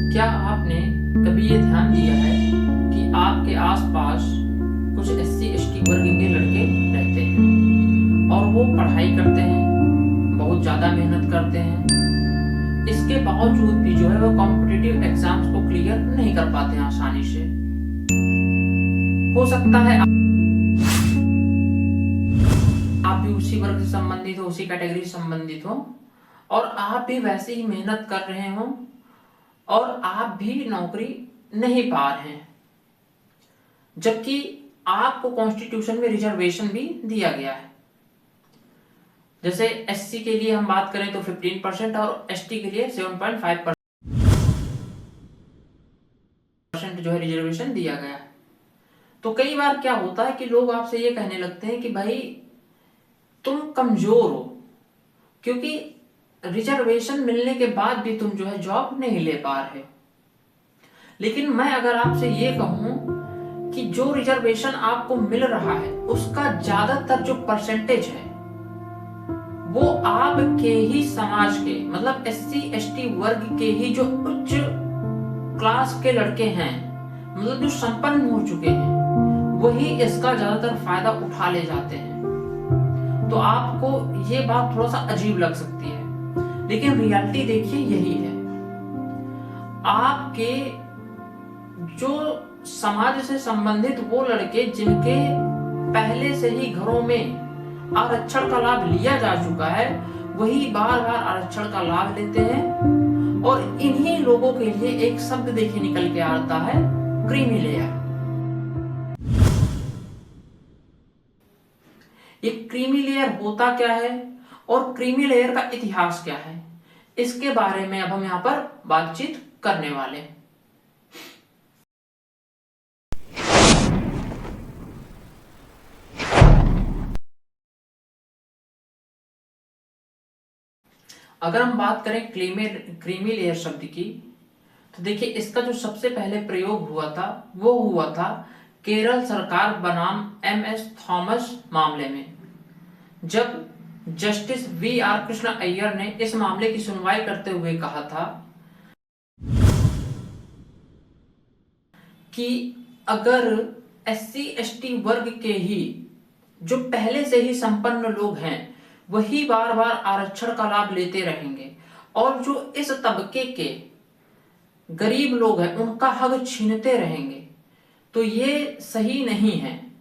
क्या आपने कभी ये ध्यान दिया है कि आपके आसपास कुछ SC ST वर्ग के लड़के रहते हैं और वो पढ़ाई करते हैं, बहुत ज़्यादा मेहनत करते हैं, इसके बावजूद भी जो है वो कॉम्पिटिटिव एग्जाम्स को क्लियर नहीं कर पाते हैं आसानी से। हो सकता है आप भी उसी वर्ग से संबंधित हो, उसी कैटेगरी से संबंधित हो और आप भी वैसे ही मेहनत कर रहे हो और आप भी नौकरी नहीं पा रहे हैं, जबकि आपको कॉन्स्टिट्यूशन में रिजर्वेशन भी दिया गया है। जैसे SC के लिए हम बात करें तो 15% और ST के लिए 7.5% जो है रिजर्वेशन दिया गया है। तो कई बार क्या होता है कि लोग आपसे ये कहने लगते हैं कि भाई तुम कमजोर हो, क्योंकि रिजर्वेशन मिलने के बाद भी तुम जो है जॉब नहीं ले पा रहे। लेकिन मैं अगर आपसे ये कहूं कि जो रिजर्वेशन आपको मिल रहा है उसका ज्यादातर जो परसेंटेज है वो आपके ही समाज के, मतलब SC ST वर्ग के ही जो उच्च क्लास के लड़के हैं, मतलब जो संपन्न हो चुके हैं, वही इसका ज्यादातर फायदा उठा ले जाते हैं। तो आपको ये बात थोड़ा सा अजीब लग सकती है, लेकिन रियलिटी देखिए यही है। आपके जो समाज से संबंधित वो लड़के जिनके पहले से ही घरों में आरक्षण का लाभ लिया जा चुका है, वही बार बार आरक्षण का लाभ लेते हैं। और इन्हीं लोगों के लिए एक शब्द देखिए निकल के आता है, क्रीमी लेयर। ये क्रीमी लेयर होता क्या है और क्रीमी लेयर का इतिहास क्या है, इसके बारे में अब हम यहाँ पर बातचीत करने वाले हैं। अगर हम बात करें क्रीमी लेयर शब्द की, तो देखिए इसका जो सबसे पहले प्रयोग हुआ था वो हुआ था केरल सरकार बनाम MS थॉमस मामले में, जब जस्टिस VR कृष्ण अय्यर ने इस मामले की सुनवाई करते हुए कहा था कि अगर SC ST वर्ग के ही जो पहले से ही संपन्न लोग हैं वही बार बार आरक्षण का लाभ लेते रहेंगे और जो इस तबके के गरीब लोग हैं उनका हक छीनते रहेंगे, तो ये सही नहीं है।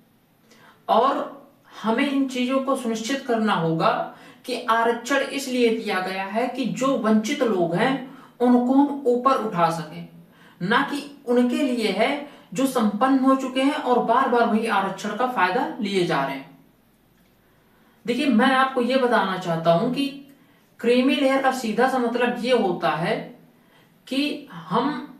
और हमें इन चीजों को सुनिश्चित करना होगा कि आरक्षण इसलिए दिया गया है कि जो वंचित लोग हैं उनको हम ऊपर उठा सकें, ना कि उनके लिए है जो संपन्न हो चुके हैं और बार बार वही आरक्षण का फायदा लिए जा रहे हैं। देखिए मैं आपको यह बताना चाहता हूं कि क्रीमी लेयर का सीधा सा मतलब यह होता है कि हम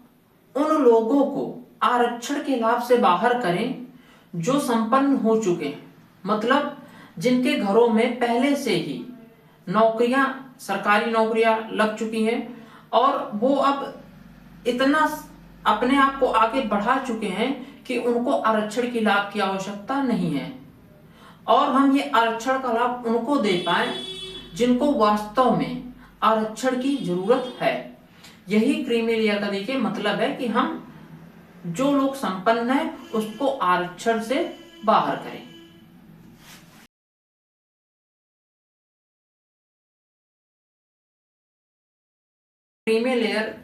उन लोगों को आरक्षण के लाभ से बाहर करें जो संपन्न हो चुके हैं, मतलब जिनके घरों में पहले से ही नौकरियां, सरकारी नौकरियां लग चुकी हैं और वो अब इतना अपने आप को आगे बढ़ा चुके हैं कि उनको आरक्षण की लाभ की आवश्यकता नहीं है। और हम ये आरक्षण का लाभ उनको दे पाए जिनको वास्तव में आरक्षण की जरूरत है। यही क्रीमी लेयर का देखिए मतलब है कि हम जो लोग संपन्न हैं उसको आरक्षण से बाहर करें। क्रीमी लेयर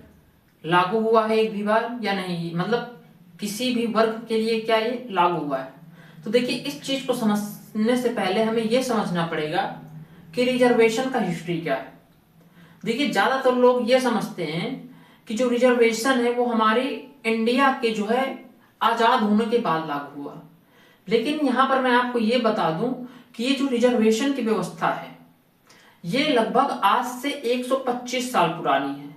लागू हुआ है एक भी बार या नहीं, मतलब किसी भी वर्ग के लिए क्या ये लागू हुआ है? तो देखिए इस चीज को समझने से पहले हमें यह समझना पड़ेगा कि रिजर्वेशन का हिस्ट्री क्या है। देखिए ज्यादातर लोग ये समझते हैं कि जो रिजर्वेशन है वो हमारे इंडिया के जो है आजाद होने के बाद लागू हुआ, लेकिन यहां पर मैं आपको ये बता दूं कि ये जो रिजर्वेशन की व्यवस्था है ये लगभग आज से 125 साल पुरानी है।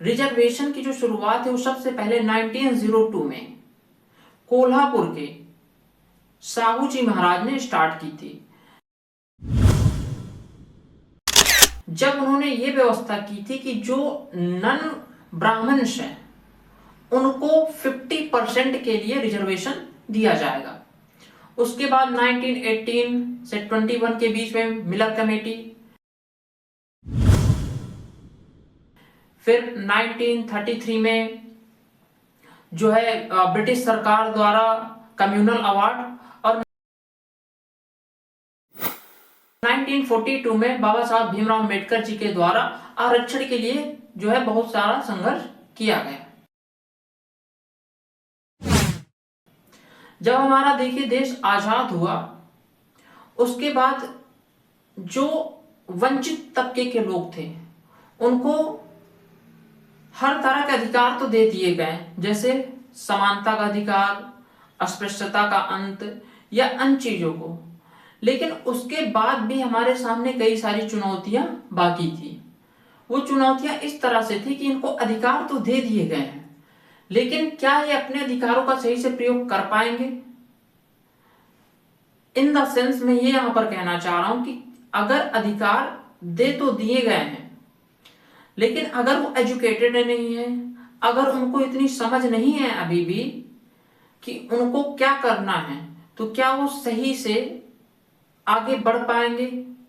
रिजर्वेशन की जो शुरुआत है वो सबसे पहले 1902 में कोल्हापुर के साहू जी महाराज ने स्टार्ट की थी, जब उन्होंने ये व्यवस्था की थी कि जो नन ब्राह्मण्स हैं उनको 50% के लिए रिजर्वेशन दिया जाएगा। उसके बाद 1918 से 21 के बीच में मिलर कमेटी, फिर 1933 में जो है ब्रिटिश सरकार द्वारा कम्युनल अवार्ड, और 1942 में बाबा साहब भीमराव अम्बेडकर जी के द्वारा आरक्षण के लिए जो है बहुत सारा संघर्ष किया गया। जब हमारा देखिए देश आजाद हुआ, उसके बाद जो वंचित तबके के लोग थे उनको हर तरह के अधिकार तो दे दिए गए, जैसे समानता का अधिकार, अस्पृश्यता का अंत या अन्य चीजों को, लेकिन उसके बाद भी हमारे सामने कई सारी चुनौतियां बाकी थी। वो चुनौतियां इस तरह से थी कि इनको अधिकार तो दे दिए गए हैं, लेकिन क्या ये अपने अधिकारों का सही से प्रयोग कर पाएंगे? इन द सेंस में ये यहां पर कहना चाह रहा हूं कि अगर अधिकार दे तो दिए गए हैं, लेकिन अगर वो एजुकेटेड नहीं है, अगर उनको इतनी समझ नहीं है अभी भी कि उनको क्या करना है, तो क्या वो सही से आगे बढ़ पाएंगे,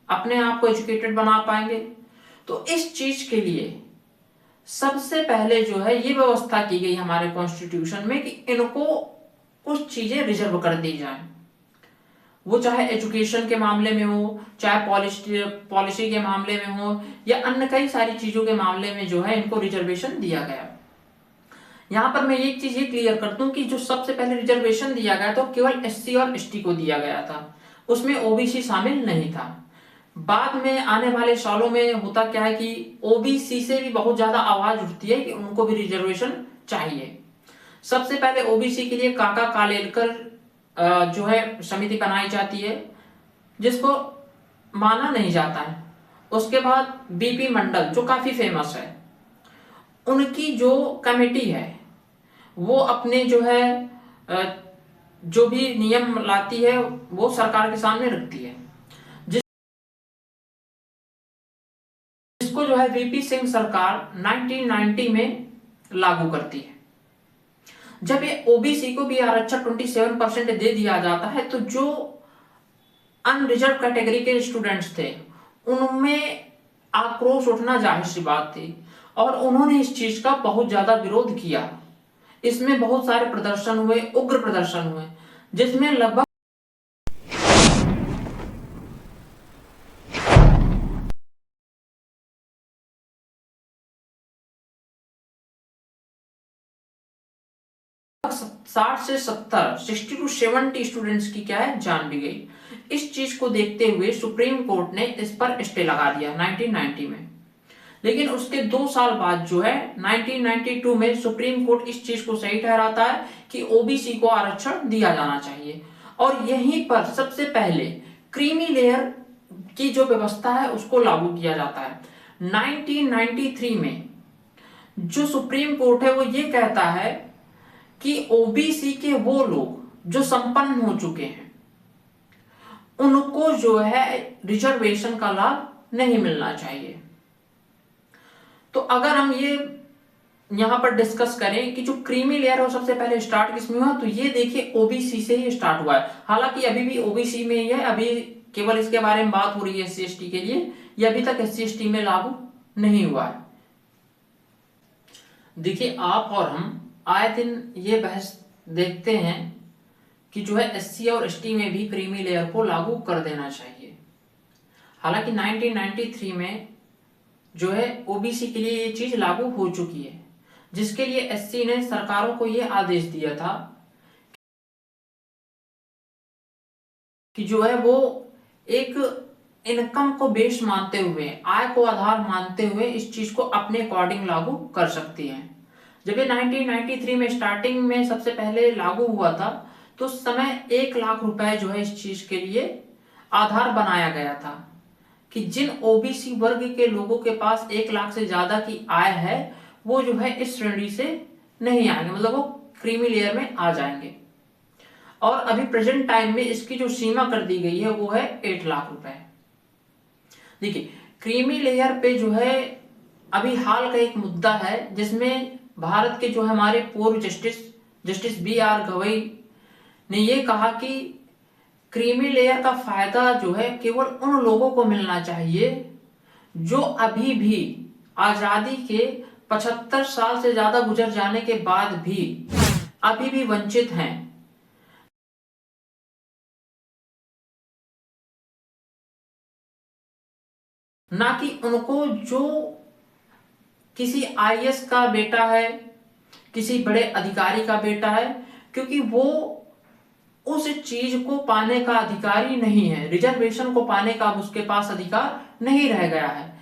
अपने आप को एजुकेटेड बना पाएंगे? तो इस चीज के लिए सबसे पहले जो है ये व्यवस्था की गई हमारे कॉन्स्टिट्यूशन में कि इनको कुछ चीजें रिजर्व कर दी जाए, वो चाहे एजुकेशन के मामले में हो, चाहे पॉलिसी के मामले में हो, या अन्य कई सारी चीजों के मामले में जो है इनको रिजर्वेशन दिया गया। यहां पर मैं एक चीज ये क्लियर कर दूं कि जो सबसे पहले रिजर्वेशन दिया गया तो केवल एससी और एसटी को दिया गया था, उसमें ओबीसी शामिल नहीं था। बाद में आने वाले सालों में होता क्या है कि ओबीसी से भी बहुत ज्यादा आवाज उठती है कि उनको भी रिजर्वेशन चाहिए। सबसे पहले ओबीसी के लिए काका कालेलकर जो है समिति बनाई जाती है, जिसको माना नहीं जाता है। उसके बाद बीपी मंडल जो काफी फेमस है, उनकी जो कमेटी है वो अपने जो है जो भी नियम लाती है वो सरकार के सामने रखती है, जिसको जो है वीपी सिंह सरकार 1990 में लागू करती है। जब ये ओबीसी को भी आरक्षण 27% दे दिया जाता है, तो जो अनरिजर्व कैटेगरी के स्टूडेंट्स थे उनमें आक्रोश उठना जाहिर सी बात थी, और उन्होंने इस चीज का बहुत ज्यादा विरोध किया। इसमें बहुत सारे प्रदर्शन हुए, उग्र प्रदर्शन हुए, जिसमें लगभग 60 से 70 60 to 70 स्टूडेंट्स की क्या है जान भी गई। इस चीज को देखते हुए सुप्रीम कोर्ट ने इस पर स्टे लगा दिया 1990 में। लेकिन उसके 2 साल बाद जो है 1992 में सुप्रीम कोर्ट इस चीज को सही ठहराता है कि ओबीसी को आरक्षण दिया जाना चाहिए, और यहीं पर सबसे पहले क्रीमी लेयर की जो व्यवस्था है उसको लागू किया जाता है। 1993 में जो सुप्रीम कोर्ट है वो ये कहता है कि ओबीसी के वो लोग जो संपन्न हो चुके हैं उनको जो है रिजर्वेशन का लाभ नहीं मिलना चाहिए। तो अगर हम ये यहां पर डिस्कस करें कि जो क्रीमी लेयर है सबसे पहले स्टार्ट किसमें हुआ, तो ये देखिए ओबीसी से ही स्टार्ट हुआ है। हालांकि अभी भी ओबीसी में ही है, अभी केवल इसके बारे में बात हो रही है एससी एसटी के लिए, ये अभी तक एससी एसटी में लागू नहीं हुआ है। देखिए आप और हम आए दिन ये बहस देखते हैं कि जो है एससी और एसटी में भी क्रीमी लेयर को लागू कर देना चाहिए। हालांकि 1993 में जो है ओबीसी के लिए ये चीज लागू हो चुकी है, जिसके लिए एससी ने सरकारों को ये आदेश दिया था कि जो है वो एक इनकम को बेस मानते हुए, आय को आधार मानते हुए इस चीज को अपने अकॉर्डिंग लागू कर सकती है। जब ये 1993 में स्टार्टिंग में सबसे पहले लागू हुआ था, तो उस समय 1 लाख रुपए जो है इस चीज के लिए आधार बनाया गया था कि जिन ओबीसी वर्ग के लोगों के पास 1 लाख से ज्यादा की आय है वो जो है इस श्रेणी से नहीं आएंगे, मतलब वो क्रीमी लेयर में आ जाएंगे। और अभी प्रेजेंट टाइम में इसकी जो सीमा कर दी गई है वो है 8 लाख रुपए। देखिए क्रीमी लेयर पे जो है अभी हाल का एक मुद्दा है, जिसमें भारत के जो हमारे पूर्व जस्टिस BR गवई ने ये कहा कि क्रीमी लेयर का फायदा जो है केवल उन लोगों को मिलना चाहिए जो अभी भी आजादी के 75 साल से ज्यादा गुजर जाने के बाद भी अभी भी वंचित हैं। ना कि उनको जो किसी आईएएस का बेटा है, किसी बड़े अधिकारी का बेटा है, क्योंकि वो उस चीज को पाने का अधिकारी नहीं है, रिजर्वेशन को पाने का अब उसके पास अधिकार नहीं रह गया है।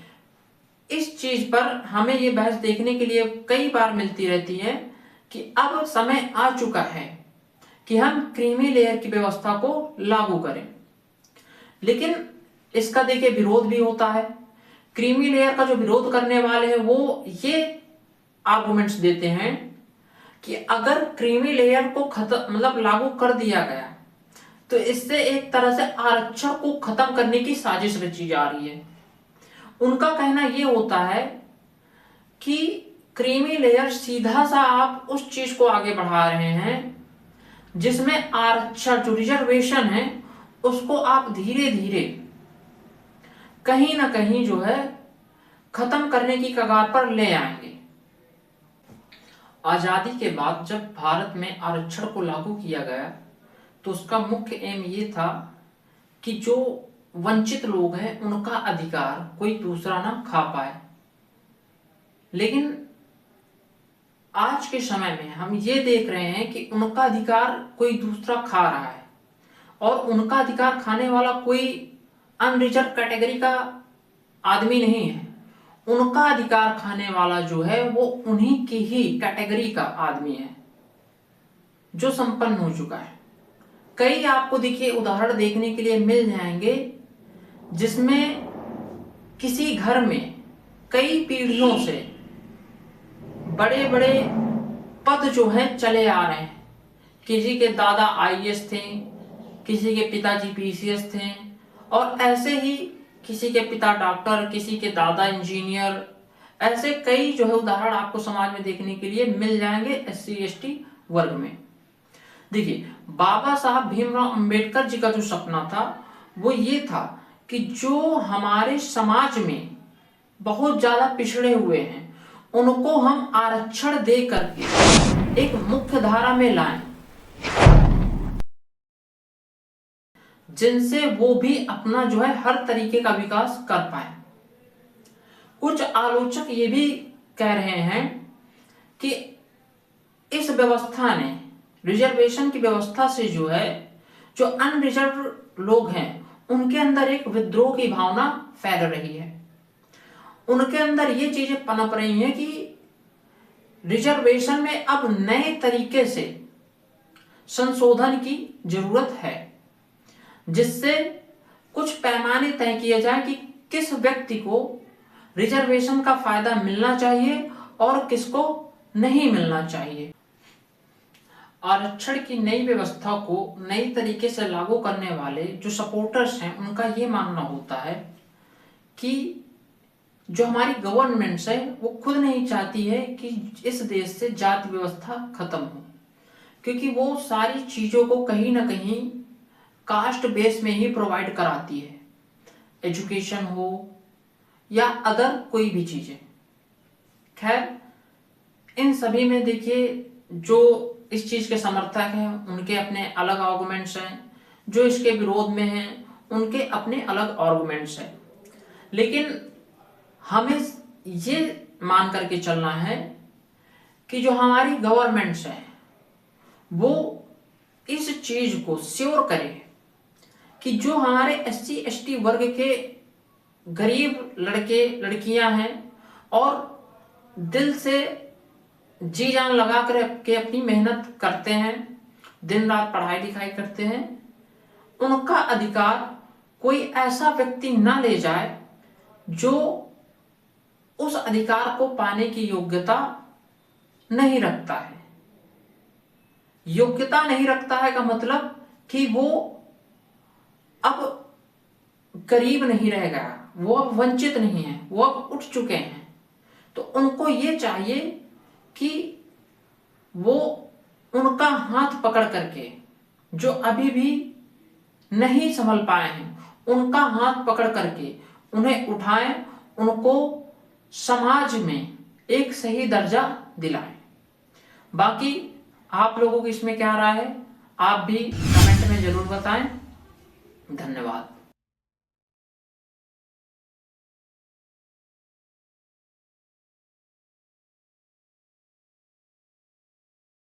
इस चीज पर हमें ये बहस देखने के लिए कई बार मिलती रहती है कि अब समय आ चुका है कि हम क्रीमी लेयर की व्यवस्था को लागू करें। लेकिन इसका देखिए विरोध भी होता है। क्रीमी लेयर का जो विरोध करने वाले हैं वो ये आर्गुमेंट्स देते हैं कि अगर क्रीमी लेयर को खत्म मतलब लागू कर दिया गया तो इससे एक तरह से आरक्षण को खत्म करने की साजिश रची जा रही है। उनका कहना यह होता है कि क्रीमी लेयर सीधा सा आप उस चीज को आगे बढ़ा रहे हैं जिसमें आरक्षण जो रिजर्वेशन है उसको आप धीरे धीरे कहीं ना कहीं जो है खत्म करने की कगार पर ले आएंगे। आजादी के बाद जब भारत में आरक्षण को लागू किया गया तो उसका मुख्य एम ये था कि जो वंचित लोग हैं उनका अधिकार कोई दूसरा ना खा पाए। लेकिन आज के समय में हम ये देख रहे हैं कि उनका अधिकार कोई दूसरा खा रहा है और उनका अधिकार खाने वाला कोई अनरिजर्व कैटेगरी का आदमी नहीं है। उनका अधिकार खाने वाला जो है वो उन्हीं की ही कैटेगरी का आदमी है जो संपन्न हो चुका है। कई आपको देखिए उदाहरण देखने के लिए मिल जाएंगे जिसमें किसी घर में कई पीढ़ियों से बड़े बड़े पद जो हैं चले आ रहे हैं। किसी के दादा आईएएस थे, किसी के पिताजी पीसीएस थे और ऐसे ही किसी के पिता डॉक्टर, किसी के दादा इंजीनियर, ऐसे कई जो है उदाहरण आपको समाज में देखने के लिए मिल जाएंगे एससी एसटी वर्ग में। देखिए बाबा साहब भीमराव अंबेडकर जी का जो सपना था वो ये था कि जो हमारे समाज में बहुत ज्यादा पिछड़े हुए हैं उनको हम आरक्षण दे करके एक मुख्य धारा में लाएं जिनसे वो भी अपना जो है हर तरीके का विकास कर पाए। कुछ आलोचक ये भी कह रहे हैं कि इस व्यवस्था ने रिजर्वेशन की व्यवस्था से जो है जो अनरिजर्व लोग हैं उनके अंदर एक विद्रोह की भावना फैल रही है। उनके अंदर ये चीजें पनप रही हैं कि रिजर्वेशन में अब नए तरीके से संशोधन की जरूरत है जिससे कुछ पैमाने तय किए जाए कि किस व्यक्ति को रिजर्वेशन का फायदा मिलना चाहिए और किसको नहीं मिलना चाहिए। आरक्षण की नई व्यवस्था को नई तरीके से लागू करने वाले जो सपोर्टर्स हैं उनका ये मानना होता है कि जो हमारी गवर्नमेंट्स है वो खुद नहीं चाहती है कि इस देश से जाति व्यवस्था खत्म हो, क्योंकि वो सारी चीजों को कहीं ना कहीं कास्ट बेस में ही प्रोवाइड कराती है, एजुकेशन हो या अदर कोई भी चीजें। खैर इन सभी में देखिए जो इस चीज के समर्थक हैं उनके अपने अलग आर्गुमेंट्स हैं, जो इसके विरोध में हैं उनके अपने अलग आर्गुमेंट्स हैं। लेकिन हमें ये मान करके चलना है कि जो हमारी गवर्नमेंट्स हैं वो इस चीज को श्योर करे कि जो हमारे एससी एसटी वर्ग के गरीब लड़के लड़कियां हैं और दिल से जी जान लगा कर के अपनी मेहनत करते हैं, दिन रात पढ़ाई लिखाई करते हैं, उनका अधिकार कोई ऐसा व्यक्ति ना ले जाए जो उस अधिकार को पाने की योग्यता नहीं रखता है। योग्यता नहीं रखता है का मतलब कि वो अब गरीब नहीं रह गया, वो अब वंचित नहीं है, वो अब उठ चुके हैं। तो उनको ये चाहिए कि वो उनका हाथ पकड़ करके जो अभी भी नहीं संभल पाए हैं उनका हाथ पकड़ करके उन्हें उठाएं, उनको समाज में एक सही दर्जा दिलाएं। बाकी आप लोगों की इसमें क्या राय है, आप भी कमेंट में जरूर बताएं। धन्यवाद।